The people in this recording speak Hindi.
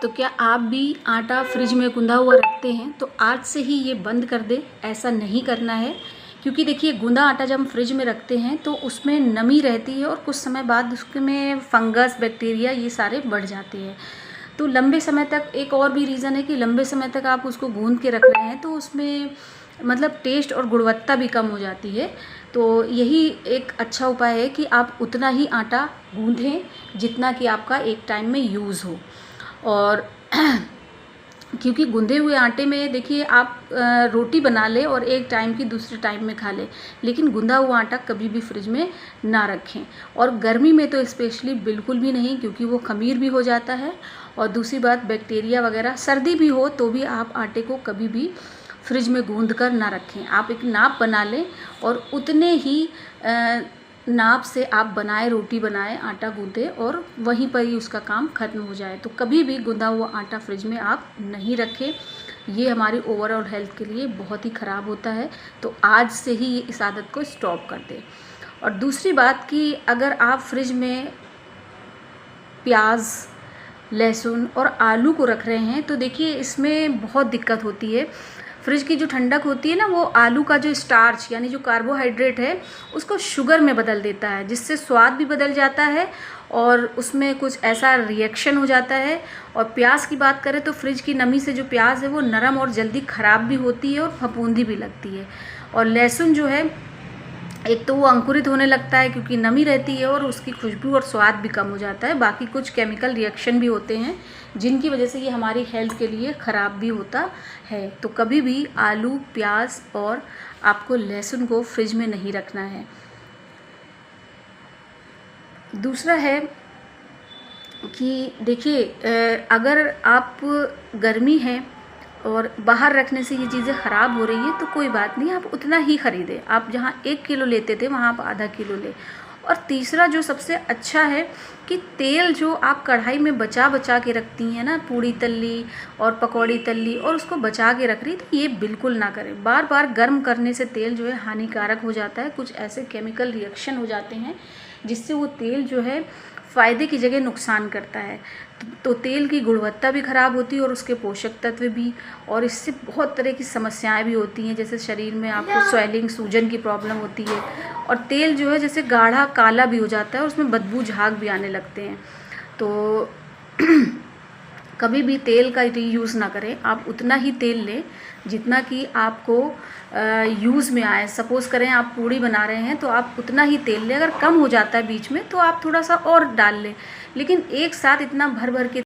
तो क्या आप भी आटा फ्रिज में गूंधा हुआ रखते हैं? तो आज से ही ये बंद कर दें, ऐसा नहीं करना है। क्योंकि देखिए, गूंधा आटा जब हम फ्रिज में रखते हैं तो उसमें नमी रहती है और कुछ समय बाद उसमें फंगस, बैक्टीरिया ये सारे बढ़ जाते हैं। तो लंबे समय तक एक और भी रीज़न है कि लंबे समय तक आप उसको गूंध के रख रहे हैं तो उसमें मतलब टेस्ट और गुणवत्ता भी कम हो जाती है। तो यही एक अच्छा उपाय है कि आप उतना ही आटा गूंधें जितना कि आपका एक टाइम में यूज़ हो। और क्योंकि गूंधे हुए आटे में देखिए, आप रोटी बना लें और एक टाइम की दूसरे टाइम में खा लें, लेकिन गूंधा हुआ आटा कभी भी फ्रिज में ना रखें। और गर्मी में तो स्पेशली बिल्कुल भी नहीं, क्योंकि वो खमीर भी हो जाता है। और दूसरी बात, बैक्टीरिया वगैरह, सर्दी भी हो तो भी आप आटे को कभी भी फ्रिज में गूंध कर ना रखें। आप एक नाप बना लें और उतने ही नाप से आप बनाए, रोटी बनाए, आटा गूंथे और वहीं पर ही उसका काम ख़त्म हो जाए। तो कभी भी गूंधा हुआ आटा फ्रिज में आप नहीं रखें, ये हमारी ओवरऑल हेल्थ के लिए बहुत ही ख़राब होता है। तो आज से ही इस आदत को स्टॉप कर दें। और दूसरी बात कि अगर आप फ्रिज में प्याज, लहसुन और आलू को रख रहे हैं तो देखिए, इसमें बहुत दिक्कत होती है। फ्रिज की जो ठंडक होती है ना, वो आलू का जो स्टार्च यानी जो कार्बोहाइड्रेट है उसको शुगर में बदल देता है, जिससे स्वाद भी बदल जाता है और उसमें कुछ ऐसा रिएक्शन हो जाता है। और प्याज की बात करें तो फ्रिज की नमी से जो प्याज है वो नरम और जल्दी ख़राब भी होती है और फफूंदी भी लगती है। और लहसुन जो है, एक तो वो अंकुरित होने लगता है क्योंकि नमी रहती है और उसकी खुशबू और स्वाद भी कम हो जाता है। बाकी कुछ केमिकल रिएक्शन भी होते हैं जिनकी वजह से ये हमारी हेल्थ के लिए ख़राब भी होता है। तो कभी भी आलू, प्याज और आपको लहसुन को फ्रिज में नहीं रखना है। दूसरा है कि देखिए, अगर आप गर्मी है और बाहर रखने से ये चीज़ें ख़राब हो रही हैं तो कोई बात नहीं, आप उतना ही ख़रीदें। आप जहाँ 1 किलो लेते थे वहाँ आप आधा किलो लें। और तीसरा जो सबसे अच्छा है कि तेल जो आप कढ़ाई में बचा बचा के रखती हैं ना, पूड़ी तल्ली और पकौड़ी तल्ली और उसको बचा के रख रही, तो ये बिल्कुल ना करें। बार बार गर्म करने से तेल जो है हानिकारक हो जाता है। कुछ ऐसे केमिकल रिएक्शन हो जाते हैं जिससे वो तेल जो है फ़ायदे की जगह नुकसान करता है। तो तेल की गुणवत्ता भी ख़राब होती है और उसके पोषक तत्व भी। और इससे बहुत तरह की समस्याएं भी होती हैं, जैसे शरीर में आपको स्वेलिंग, सूजन की प्रॉब्लम होती है। और तेल जो है जैसे गाढ़ा काला भी हो जाता है और उसमें बदबू, झाग भी आने लगते हैं। तो कभी भी तेल का रीयूज़ ना करें। आप उतना ही तेल लें जितना कि आपको यूज़ में आए। सपोज़ करें आप पूड़ी बना रहे हैं तो आप उतना ही तेल लें। अगर कम हो जाता है बीच में तो आप थोड़ा सा और डाल लें, लेकिन एक साथ इतना भर भर के